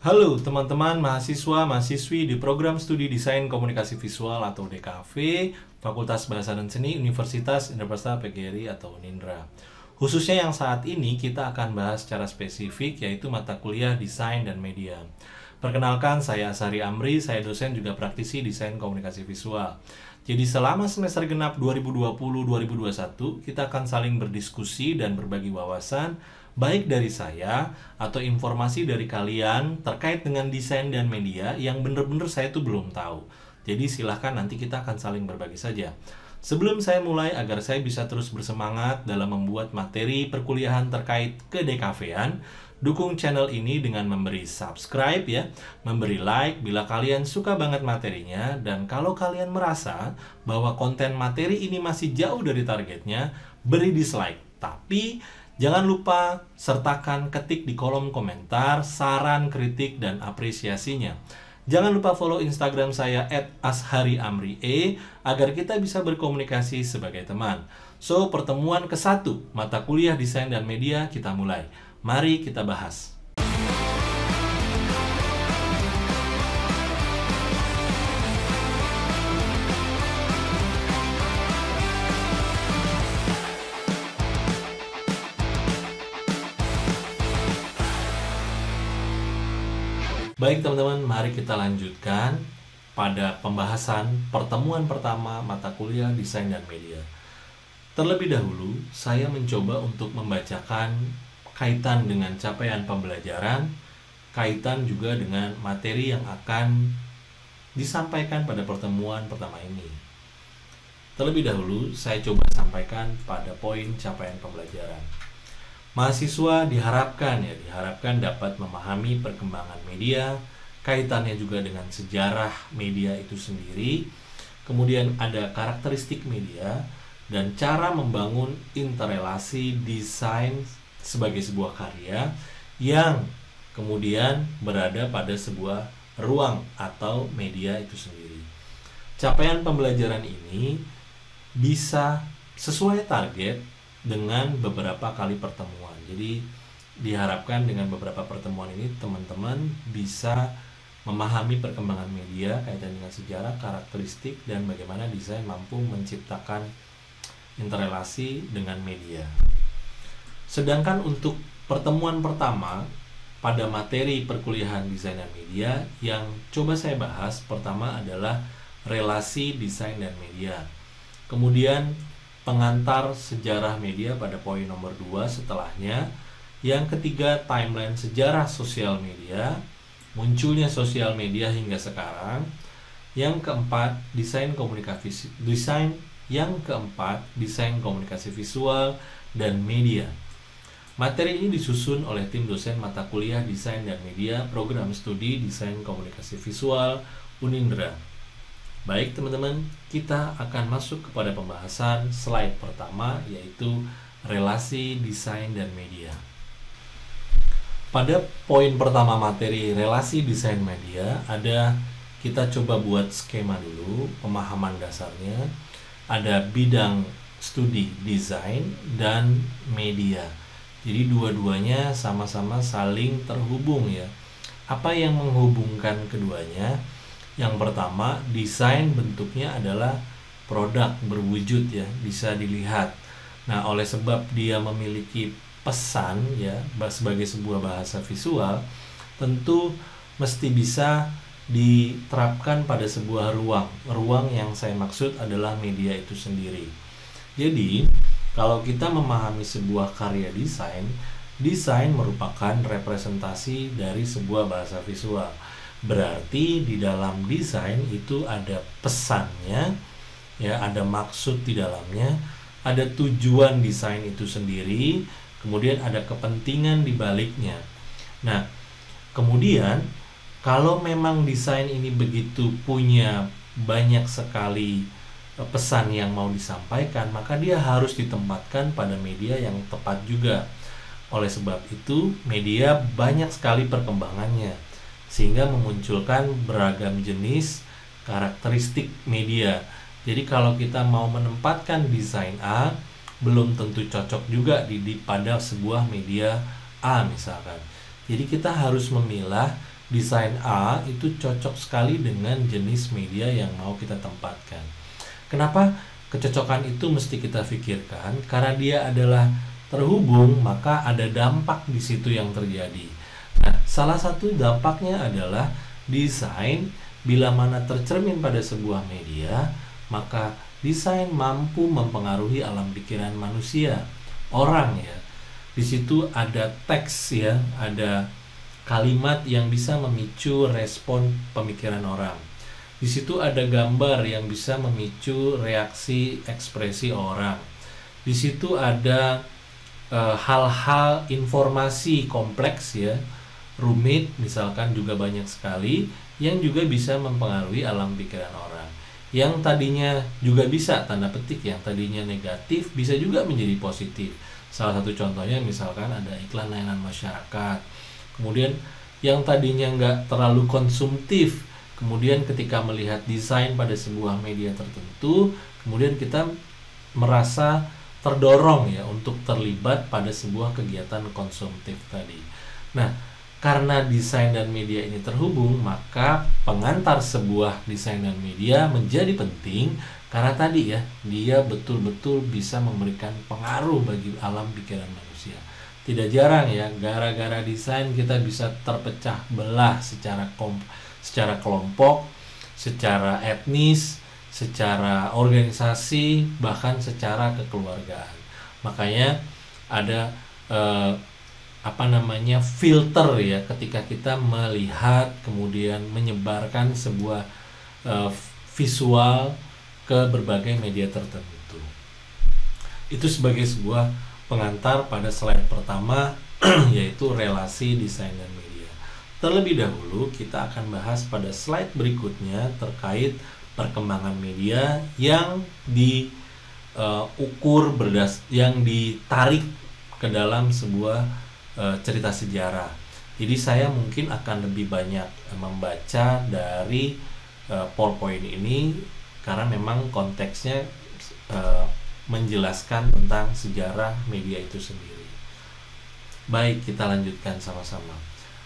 Halo teman-teman mahasiswa-mahasiswi di program studi Desain Komunikasi Visual atau DKV, Fakultas Bahasa dan Seni Universitas Indonesia PGRI atau Unindra. Khususnya yang saat ini kita akan bahas secara spesifik yaitu mata kuliah Desain dan Media. Perkenalkan, saya Asari Amri, saya dosen juga praktisi Desain Komunikasi Visual. Jadi selama semester genap 2020-2021, kita akan saling berdiskusi dan berbagi wawasan, baik dari saya atau informasi dari kalian terkait dengan desain dan media yang bener-bener saya tuh belum tahu. Jadi silahkan nanti kita akan saling berbagi saja. Sebelum saya mulai, agar saya bisa terus bersemangat dalam membuat materi perkuliahan terkait ke-DKV-an, dukung channel ini dengan memberi subscribe ya, memberi like bila kalian suka banget materinya, dan kalau kalian merasa bahwa konten materi ini masih jauh dari targetnya, beri dislike. Tapi jangan lupa sertakan ketik di kolom komentar saran, kritik, dan apresiasinya. Jangan lupa follow Instagram saya @ashariamrie agar kita bisa berkomunikasi sebagai teman. So, pertemuan ke-1 mata kuliah Desain dan Media kita mulai. Mari kita bahas. Baik teman-teman, mari kita lanjutkan pada pembahasan pertemuan pertama mata kuliah Desain dan Media. Terlebih dahulu, saya mencoba untuk membacakan kaitan dengan capaian pembelajaran, kaitan juga dengan materi yang akan disampaikan pada pertemuan pertama ini. Terlebih dahulu, saya coba sampaikan pada poin capaian pembelajaran. Mahasiswa diharapkan dapat memahami perkembangan media, kaitannya juga dengan sejarah media itu sendiri, kemudian ada karakteristik media, dan cara membangun interrelasi desain sebagai sebuah karya yang kemudian berada pada sebuah ruang atau media itu sendiri. Capaian pembelajaran ini bisa sesuai target dengan beberapa kali pertemuan. Jadi diharapkan dengan beberapa pertemuan ini teman-teman bisa memahami perkembangan media, kaitan dengan sejarah, karakteristik, dan bagaimana desain mampu menciptakan interrelasi dengan media. Sedangkan untuk pertemuan pertama pada materi perkuliahan Desain dan Media yang coba saya bahas pertama adalah relasi desain dan media. Kemudian pengantar sejarah media pada poin nomor 2 setelahnya. Yang ketiga, timeline sejarah sosial media, munculnya sosial media hingga sekarang. Yang keempat, desain komunikasi visual dan media. Materi ini disusun oleh tim dosen mata kuliah Desain dan Media Program Studi Desain Komunikasi Visual Unindra. Baik teman-teman, kita akan masuk kepada pembahasan slide pertama, yaitu relasi desain dan media. Pada poin pertama materi relasi desain media, kita coba buat skema dulu, pemahaman dasarnya. Ada bidang studi desain dan media. Jadi dua-duanya sama-sama saling terhubung ya. Apa yang menghubungkan keduanya? Yang pertama, desain bentuknya adalah produk berwujud ya, bisa dilihat. Nah, oleh sebab dia memiliki pesan ya sebagai sebuah bahasa visual, tentu mesti bisa diterapkan pada sebuah ruang. Ruang yang saya maksud adalah media itu sendiri. Jadi, kalau kita memahami sebuah karya desain, desain merupakan representasi dari sebuah bahasa visual. Berarti di dalam desain itu ada pesannya, ya, ada maksud di dalamnya, ada tujuan desain itu sendiri, kemudian ada kepentingan di baliknya. Nah, kemudian kalau memang desain ini begitu punya banyak sekali pesan yang mau disampaikan, maka dia harus ditempatkan pada media yang tepat juga. Oleh sebab itu, media banyak sekali perkembangannya, sehingga memunculkan beragam jenis karakteristik media. Jadi kalau kita mau menempatkan desain A, belum tentu cocok juga pada sebuah media A misalkan. Jadi kita harus memilah desain A itu cocok sekali dengan jenis media yang mau kita tempatkan. Kenapa kecocokan itu mesti kita pikirkan? Karena dia adalah terhubung, maka ada dampak di situ yang terjadi. Nah, salah satu dampaknya adalah desain bila mana tercermin pada sebuah media, maka desain mampu mempengaruhi alam pikiran manusia, orang ya. Di situ ada teks ya, ada kalimat yang bisa memicu respon pemikiran orang. Di situ ada gambar yang bisa memicu reaksi ekspresi orang. Di situ ada hal-hal informasi kompleks ya, rumit misalkan juga banyak sekali yang juga bisa mempengaruhi alam pikiran orang. Yang tadinya juga bisa, tanda petik, yang tadinya negatif bisa juga menjadi positif. Salah satu contohnya misalkan ada iklan layanan masyarakat. Kemudian yang tadinya nggak terlalu konsumtif, kemudian ketika melihat desain pada sebuah media tertentu, kemudian kita merasa terdorong ya untuk terlibat pada sebuah kegiatan konsumtif tadi. Nah, karena desain dan media ini terhubung, maka pengantar sebuah desain dan media menjadi penting karena tadi ya, dia betul-betul bisa memberikan pengaruh bagi alam pikiran manusia. Tidak jarang ya, gara-gara desain kita bisa terpecah belah secara kelompok, secara etnis, secara organisasi, bahkan secara kekeluargaan. Makanya ada filter ya ketika kita melihat kemudian menyebarkan sebuah visual ke berbagai media tertentu. Itu sebagai sebuah pengantar pada slide pertama yaitu relasi desain dan media. Terlebih dahulu kita akan bahas pada slide berikutnya terkait perkembangan media yang yang ditarik ke dalam sebuah cerita sejarah. Jadi saya mungkin akan lebih banyak membaca dari PowerPoint ini karena memang konteksnya menjelaskan tentang sejarah media itu sendiri. Baik, kita lanjutkan sama-sama.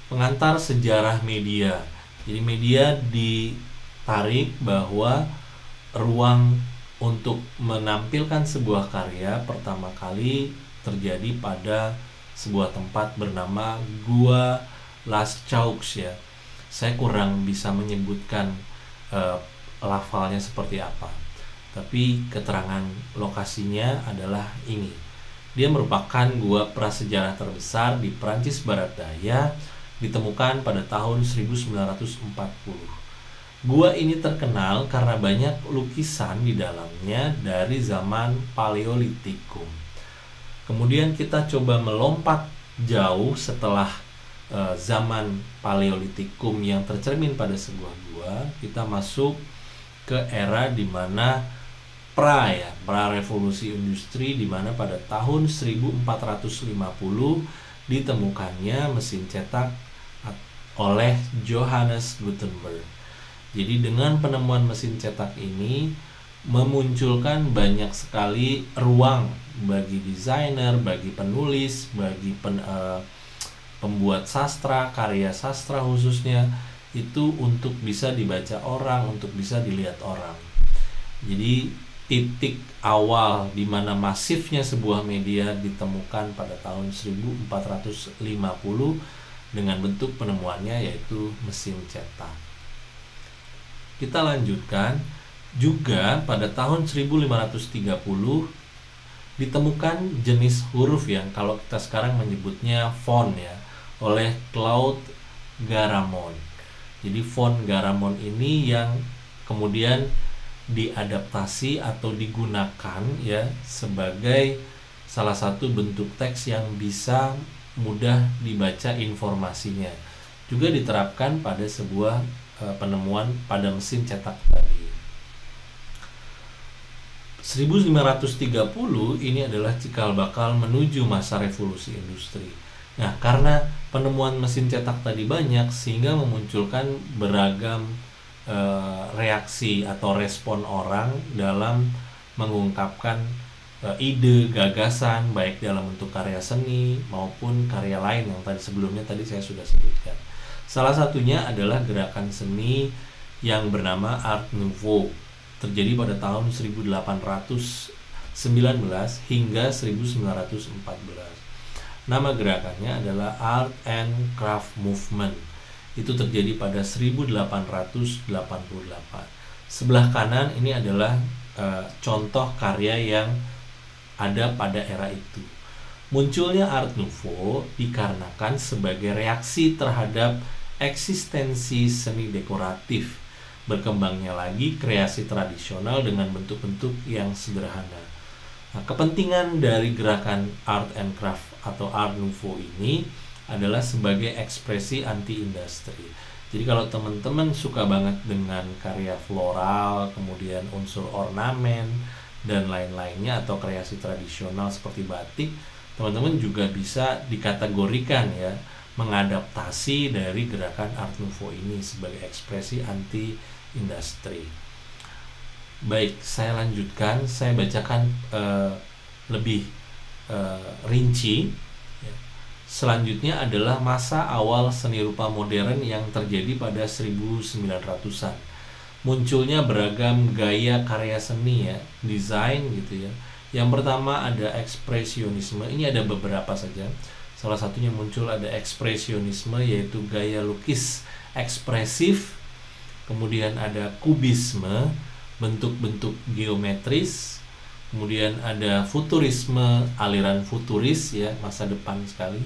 Pengantar sejarah media. Jadi media ditarik bahwa ruang untuk menampilkan sebuah karya pertama kali terjadi pada sebuah tempat bernama Gua Las Chaux ya. Saya kurang bisa menyebutkan lafalnya seperti apa, tapi keterangan lokasinya adalah ini. Dia merupakan gua prasejarah terbesar di Prancis Barat Daya, ditemukan pada tahun 1940. Gua ini terkenal karena banyak lukisan di dalamnya dari zaman Paleolitikum. Kemudian kita coba melompat jauh setelah zaman Paleolitikum yang tercermin pada sebuah gua, kita masuk ke era di mana pra revolusi industri, di mana pada tahun 1450 ditemukannya mesin cetak oleh Johannes Gutenberg. Jadi dengan penemuan mesin cetak ini memunculkan banyak sekali ruang bagi desainer, bagi penulis, bagi pembuat sastra, karya sastra khususnya, itu untuk bisa dibaca orang, untuk bisa dilihat orang. Jadi titik awal di mana masifnya sebuah media ditemukan pada tahun 1450 dengan bentuk penemuannya yaitu mesin cetak. Kita lanjutkan, juga pada tahun 1530 ditemukan jenis huruf yang kalau kita sekarang menyebutnya font ya, oleh Claude Garamond. Jadi font Garamond ini yang kemudian diadaptasi atau digunakan ya sebagai salah satu bentuk teks yang bisa mudah dibaca informasinya. Juga diterapkan pada sebuah penemuan pada mesin cetak tadi. 1530 ini adalah cikal bakal menuju masa revolusi industri. Nah, karena penemuan mesin cetak tadi banyak sehingga memunculkan beragam reaksi atau respon orang dalam mengungkapkan ide, gagasan baik dalam bentuk karya seni maupun karya lain yang sebelumnya tadi saya sudah sebutkan. Salah satunya adalah gerakan seni yang bernama Art Nouveau, terjadi pada tahun 1819 hingga 1914. Nama gerakannya adalah Art and Craft Movement. Itu terjadi pada 1888. Sebelah kanan ini adalah contoh karya yang ada pada era itu. Munculnya Art Nouveau dikarenakan sebagai reaksi terhadap eksistensi seni dekoratif, berkembangnya lagi kreasi tradisional dengan bentuk-bentuk yang sederhana. Nah, kepentingan dari gerakan Art and Craft atau Art Nouveau ini adalah sebagai ekspresi anti-industri. Jadi kalau teman-teman suka banget dengan karya floral, kemudian unsur ornamen, dan lain-lainnya, atau kreasi tradisional seperti batik, teman-teman juga bisa dikategorikan ya, mengadaptasi dari gerakan Art Nouveau ini sebagai ekspresi anti-industri. Baik, saya lanjutkan, saya bacakan lebih rinci. Selanjutnya adalah masa awal seni rupa modern yang terjadi pada 1900-an. Munculnya beragam gaya karya seni ya, desain gitu ya. Yang pertama ada ekspresionisme, ini ada beberapa saja. Salah satunya muncul ada ekspresionisme, yaitu gaya lukis ekspresif. Kemudian ada kubisme, bentuk-bentuk geometris. Kemudian ada futurisme, aliran futuris ya, masa depan sekali.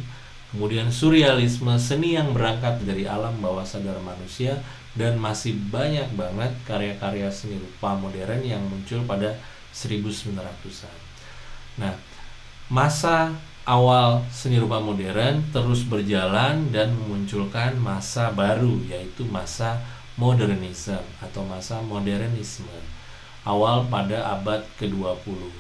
Kemudian surrealisme, seni yang berangkat dari alam bawah sadar manusia. Dan masih banyak banget karya-karya seni rupa modern yang muncul pada 1900-an. Nah, masa awal seni rupa modern terus berjalan dan memunculkan masa baru, yaitu masa modernisme atau masa modernisme awal pada abad ke-20.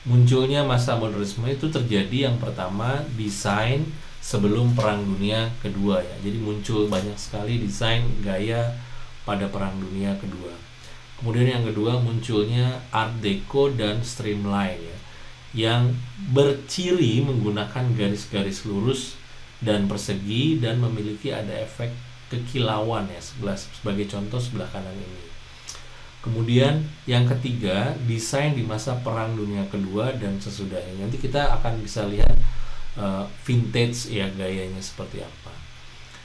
Munculnya masa modernisme itu terjadi yang pertama desain sebelum Perang Dunia Kedua ya. Jadi muncul banyak sekali desain gaya pada Perang Dunia Kedua. Kemudian yang kedua munculnya Art Deco dan Streamline ya, yang berciri menggunakan garis-garis lurus dan persegi dan memiliki ada efek kekilauan ya, sebagai contoh sebelah kanan ini. Kemudian yang ketiga, desain di masa Perang Dunia Kedua dan sesudahnya. Nanti kita akan bisa lihat vintage ya, gayanya seperti apa.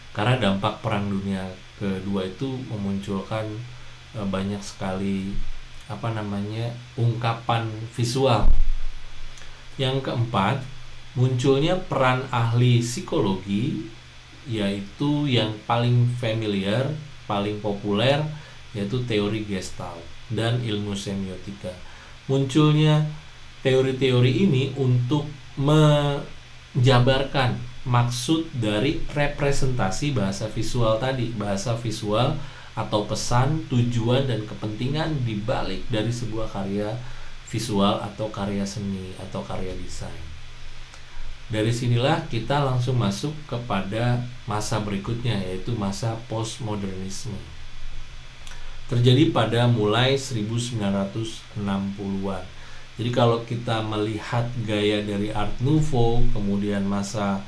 Karena dampak Perang Dunia Kedua itu memunculkan banyak sekali ungkapan visual. Yang keempat, munculnya peran ahli psikologi, yaitu yang paling familiar, paling populer, yaitu teori Gestalt dan ilmu semiotika. Munculnya teori-teori ini untuk menjabarkan maksud dari representasi bahasa visual tadi, bahasa visual atau pesan, tujuan, dan kepentingan dibalik dari sebuah karya visual atau karya seni atau karya desain. Dari sinilah kita langsung masuk kepada masa berikutnya, yaitu masa postmodernisme. Terjadi pada mulai 1960-an. Jadi kalau kita melihat gaya dari Art Nouveau, kemudian masa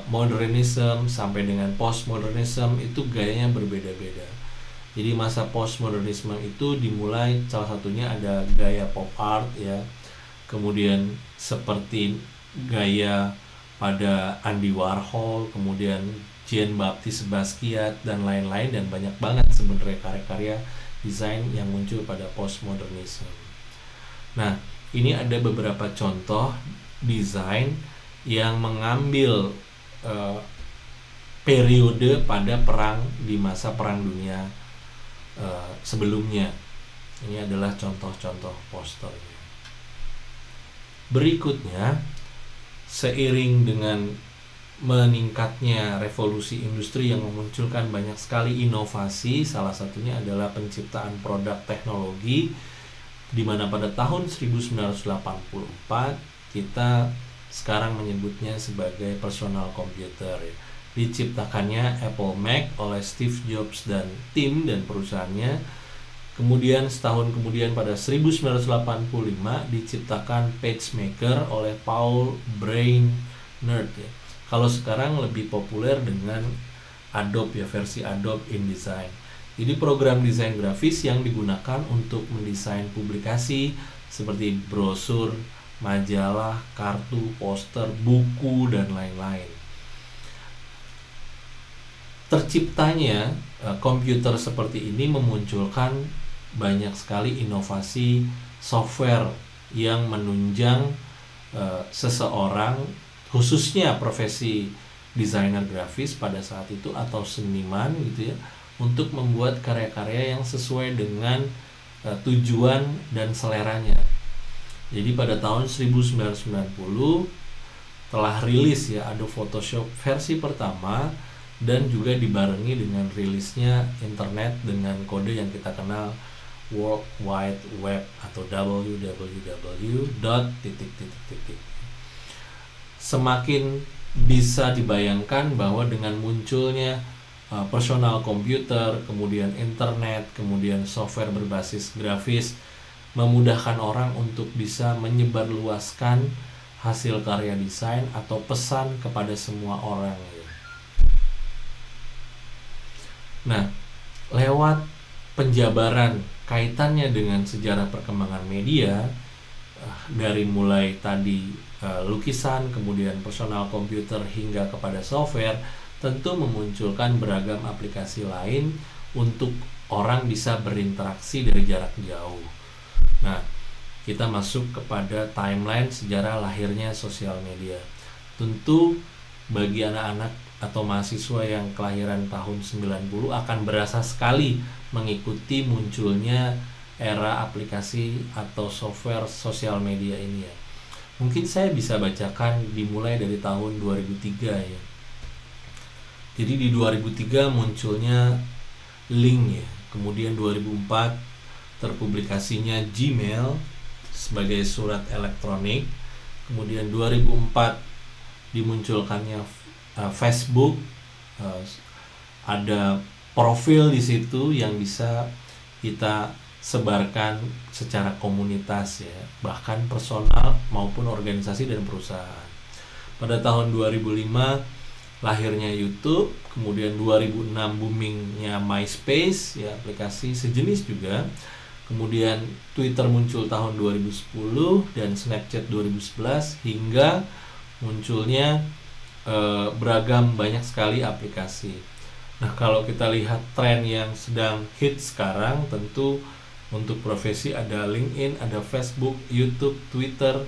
modernisme sampai dengan postmodernisme, itu gayanya berbeda-beda. Jadi masa postmodernisme itu dimulai, salah satunya ada gaya pop art ya. Kemudian seperti gaya pada Andy Warhol, kemudian Jean-Baptiste Basquiat dan lain-lain, dan banyak banget sebenarnya karya-karya desain yang muncul pada postmodernisme. Nah, ini ada beberapa contoh desain yang mengambil periode pada di masa Perang Dunia sebelumnya. Ini adalah contoh-contoh posternya. Berikutnya, seiring dengan meningkatnya revolusi industri yang memunculkan banyak sekali inovasi, salah satunya adalah penciptaan produk teknologi, di mana pada tahun 1984 kita sekarang menyebutnya sebagai personal computer ya. Diciptakannya Apple Mac oleh Steve Jobs dan tim dan perusahaannya. Kemudian setahun kemudian pada 1985 diciptakan PageMaker oleh Paul Brainerd ya. Kalau sekarang lebih populer dengan Adobe ya, versi Adobe InDesign. Jadi program desain grafis yang digunakan untuk mendesain publikasi seperti brosur, majalah, kartu, poster, buku, dan lain-lain. Terciptanya komputer seperti ini memunculkan banyak sekali inovasi software yang menunjang seseorang, khususnya profesi desainer grafis pada saat itu atau seniman gitu ya, untuk membuat karya-karya yang sesuai dengan tujuan dan seleranya. Jadi pada tahun 1990 telah rilis ya Adobe Photoshop versi pertama, dan juga dibarengi dengan rilisnya internet dengan kode yang kita kenal World Wide Web atau www. Semakin bisa dibayangkan bahwa dengan munculnya personal komputer, kemudian internet, kemudian software berbasis grafis, memudahkan orang untuk bisa menyebarluaskan hasil karya desain atau pesan kepada semua orang. Nah, lewat penjabaran kaitannya dengan sejarah perkembangan media, dari mulai tadi lukisan, kemudian personal komputer hingga kepada software, tentu memunculkan beragam aplikasi lain untuk orang bisa berinteraksi dari jarak jauh. Nah, kita masuk kepada timeline sejarah lahirnya sosial media. Tentu bagi anak-anak atau mahasiswa yang kelahiran tahun 90 akan berasa sekali mengikuti munculnya era aplikasi atau software sosial media ini ya. Mungkin saya bisa bacakan dimulai dari tahun 2003 ya. Jadi di 2003 munculnya Link ya. Kemudian 2004 terpublikasinya Gmail sebagai surat elektronik. Kemudian 2004 dimunculkannya Facebook, ada profil di situ yang bisa kita sebarkan secara komunitas ya, bahkan personal maupun organisasi dan perusahaan. Pada tahun 2005 lahirnya YouTube, kemudian 2006 boomingnya MySpace ya, aplikasi sejenis juga. Kemudian Twitter muncul tahun 2010 dan Snapchat 2011 hingga munculnya beragam banyak sekali aplikasi. Nah, kalau kita lihat tren yang sedang hit sekarang, tentu untuk profesi ada LinkedIn, ada Facebook, YouTube, Twitter,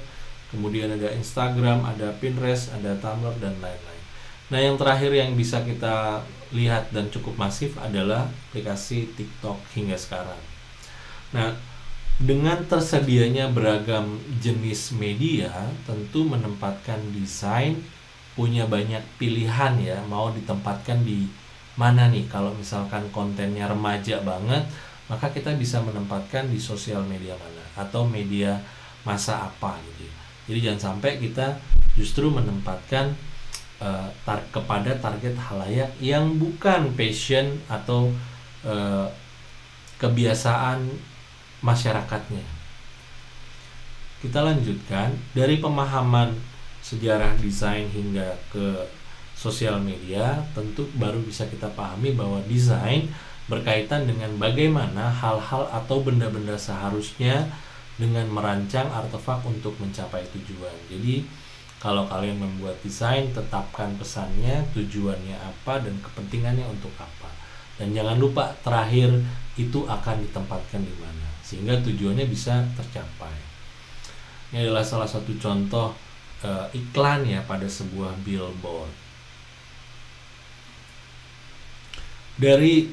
kemudian ada Instagram, ada Pinterest, ada Tumblr, dan lain-lain. Nah, yang terakhir yang bisa kita lihat dan cukup masif adalah aplikasi TikTok hingga sekarang. Nah, dengan tersedianya beragam jenis media, tentu menempatkan desain punya banyak pilihan ya, mau ditempatkan di mana nih. Kalau misalkan kontennya remaja banget, maka kita bisa menempatkan di sosial media mana atau media masa apa gitu. Jadi jangan sampai kita justru menempatkan kepada target halayak yang bukan passion atau kebiasaan masyarakatnya. Kita lanjutkan dari pemahaman sejarah desain hingga ke sosial media, tentu baru bisa kita pahami bahwa desain berkaitan dengan bagaimana hal-hal atau benda-benda seharusnya dengan merancang artefak untuk mencapai tujuan. Jadi kalau kalian membuat desain, tetapkan pesannya, tujuannya apa, dan kepentingannya untuk apa. Dan jangan lupa terakhir itu akan ditempatkan di mana sehingga tujuannya bisa tercapai. Ini adalah salah satu contoh iklan ya pada sebuah billboard. Dari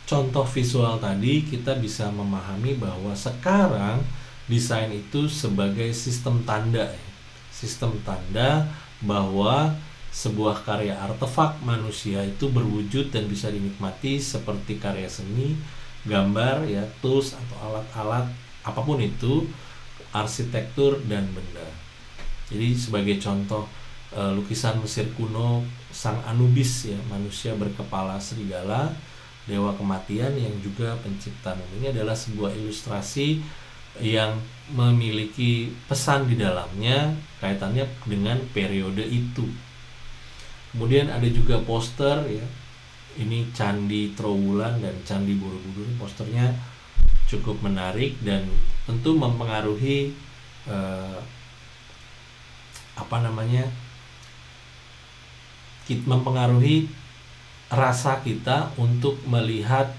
contoh visual tadi kita bisa memahami bahwa sekarang desain itu sebagai sistem tanda ya. Sistem tanda bahwa sebuah karya artefak manusia itu berwujud dan bisa dinikmati seperti karya seni, gambar ya, tools atau alat-alat apapun itu, arsitektur dan benda. Jadi sebagai contoh lukisan Mesir kuno Sang Anubis ya, manusia berkepala serigala, dewa kematian yang juga pencipta. Ini adalah sebuah ilustrasi yang memiliki pesan di dalamnya kaitannya dengan periode itu. Kemudian ada juga poster ya. Ini Candi Trowulan dan Candi Borobudur. Posternya cukup menarik dan tentu mempengaruhi mempengaruhi rasa kita untuk melihat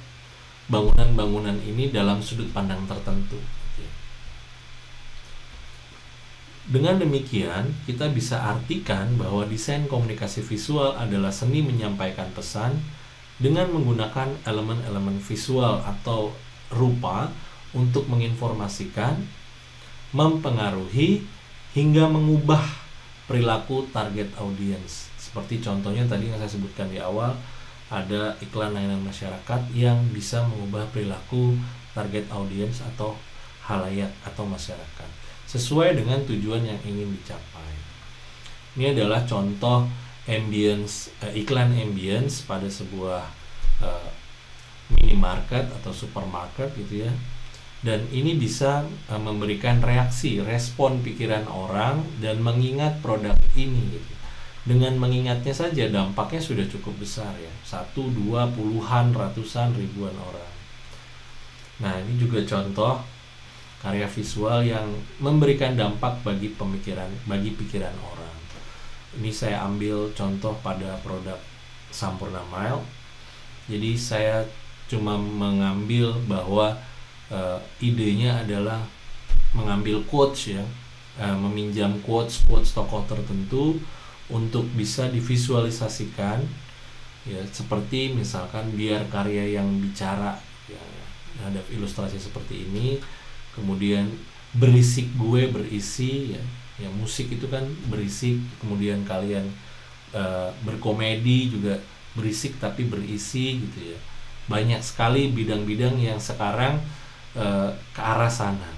bangunan-bangunan ini dalam sudut pandang tertentu. Dengan demikian, kita bisa artikan bahwa desain komunikasi visual adalah seni menyampaikan pesan dengan menggunakan elemen-elemen visual atau rupa untuk menginformasikan, mempengaruhi, hingga mengubah perilaku target audience. Seperti contohnya tadi yang saya sebutkan di awal, ada iklan layanan masyarakat yang bisa mengubah perilaku target audience atau halayak atau masyarakat sesuai dengan tujuan yang ingin dicapai. Ini adalah contoh ambience, iklan ambience pada sebuah minimarket atau supermarket gitu ya. Dan ini bisa memberikan respon pikiran orang dan mengingat produk ini gitu. Dengan mengingatnya saja dampaknya sudah cukup besar ya. 1, 2, puluhan, ratusan, ribuan orang. Nah, ini juga contoh karya visual yang memberikan dampak bagi pikiran orang. Ini saya ambil contoh pada produk Sampurna Mile. Jadi saya cuma mengambil bahwa idenya adalah mengambil quotes ya, meminjam quotes tokoh tertentu untuk bisa divisualisasikan ya, seperti misalkan biar karya yang bicara ya, ada ilustrasi seperti ini. Kemudian berisik gue berisi ya, musik itu kan berisik. Kemudian kalian berkomedi juga berisik tapi berisi gitu ya. Banyak sekali bidang-bidang yang sekarang ke arah sana.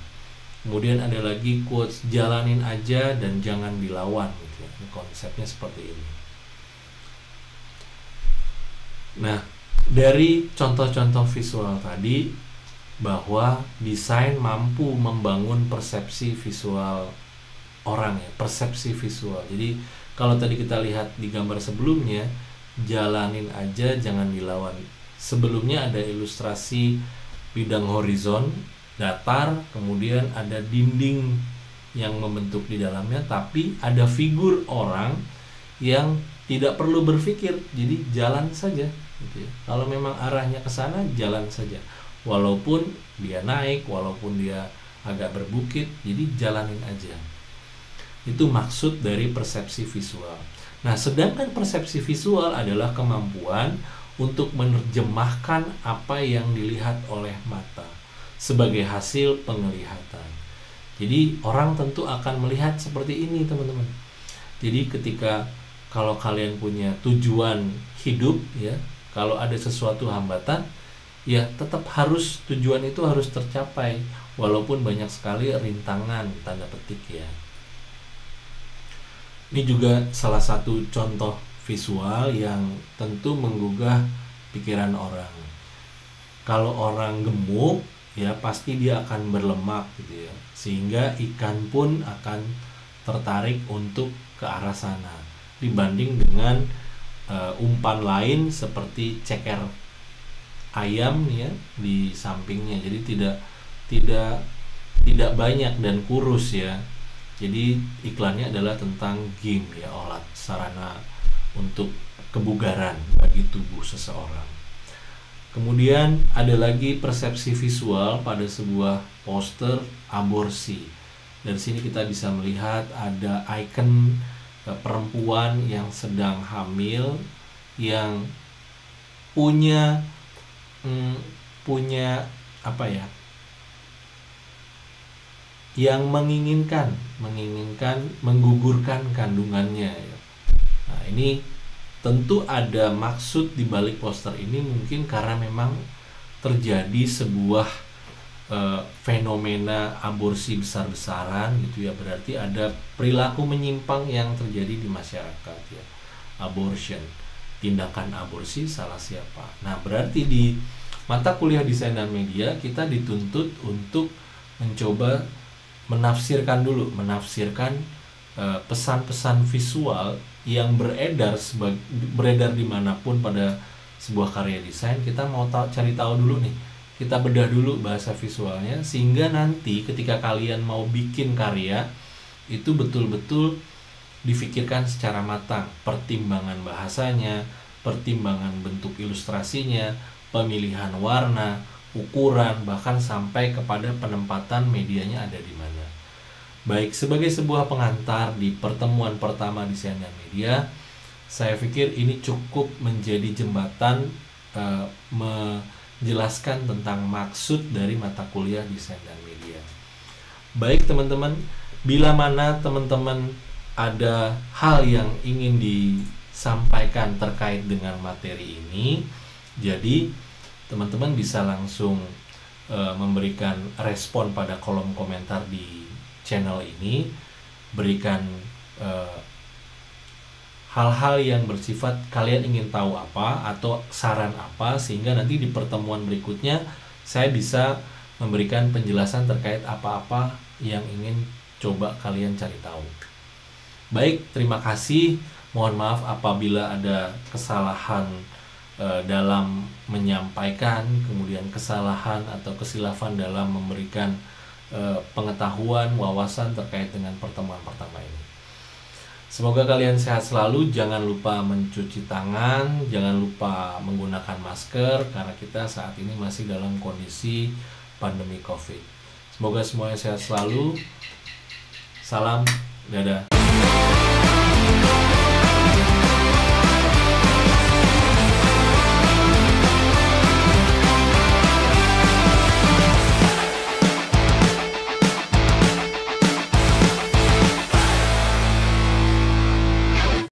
Kemudian ada lagi quotes jalanin aja dan jangan dilawan gitu ya. Konsepnya seperti ini. Nah, dari contoh-contoh visual tadi, bahwa desain mampu membangun persepsi visual orang ya, persepsi visual. Jadi kalau tadi kita lihat di gambar sebelumnya, jalanin aja jangan dilawan. Sebelumnya ada ilustrasi bidang horizon, datar, kemudian ada dinding yang membentuk di dalamnya, tapi ada figur orang yang tidak perlu berpikir, jadi jalan saja gitu ya. Kalau memang arahnya ke sana, jalan saja. Walaupun dia naik, walaupun dia agak berbukit, jadi jalanin aja. Itu maksud dari persepsi visual. Nah, sedangkan persepsi visual adalah kemampuan untuk menerjemahkan apa yang dilihat oleh mata sebagai hasil penglihatan. Jadi orang tentu akan melihat seperti ini, teman-teman. Jadi ketika kalau kalian punya tujuan hidup ya, kalau ada sesuatu hambatan, ya tetap tujuan itu harus tercapai walaupun banyak sekali rintangan tanda petik ya. Ini juga salah satu contoh visual yang tentu menggugah pikiran orang. Kalau orang gemuk ya pasti dia akan berlemak gitu ya, sehingga ikan pun akan tertarik untuk ke arah sana dibanding dengan umpan lain seperti ceker ayam ya di sampingnya. Jadi tidak banyak dan kurus ya. Jadi iklannya adalah tentang gym ya, olah sarana untuk kebugaran bagi tubuh seseorang. Kemudian ada lagi persepsi visual pada sebuah poster aborsi. Dari sini kita bisa melihat ada ikon perempuan yang sedang hamil yang punya apa ya, yang menginginkan menggugurkan kandungannya ya. Nah, ini tentu ada maksud di balik poster ini, mungkin karena memang terjadi sebuah fenomena aborsi besar-besaran gitu ya, berarti ada perilaku menyimpang yang terjadi di masyarakat ya. Abortion, tindakan aborsi salah siapa. Nah, berarti di mata kuliah desain dan media kita dituntut untuk mencoba menafsirkan pesan-pesan visual yang beredar dimanapun pada sebuah karya desain, kita mau cari tahu dulu nih, kita bedah dulu bahasa visualnya, sehingga nanti ketika kalian mau bikin karya itu betul-betul difikirkan secara matang, pertimbangan bahasanya, pertimbangan bentuk ilustrasinya, pemilihan warna, ukuran, bahkan sampai kepada penempatan medianya ada di mana. Baik, sebagai sebuah pengantar di pertemuan pertama desain dan media, saya pikir ini cukup menjadi jembatan menjelaskan tentang maksud dari mata kuliah desain dan media. Baik teman-teman, bila mana teman-teman ada hal yang ingin disampaikan terkait dengan materi ini, jadi teman-teman bisa langsung memberikan respon pada kolom komentar di channel ini, berikan hal-hal yang bersifat kalian ingin tahu apa atau saran apa, sehingga nanti di pertemuan berikutnya saya bisa memberikan penjelasan terkait apa-apa yang ingin coba kalian cari tahu. Baik, terima kasih. Mohon maaf apabila ada kesalahan dalam menyampaikan, kemudian kesalahan atau kesilapan dalam memberikan pengetahuan, wawasan terkait dengan pertemuan pertama ini. Semoga kalian sehat selalu, jangan lupa mencuci tangan, jangan lupa menggunakan masker, karena kita saat ini masih dalam kondisi pandemi COVID. Semoga semuanya sehat selalu. Salam, dadah.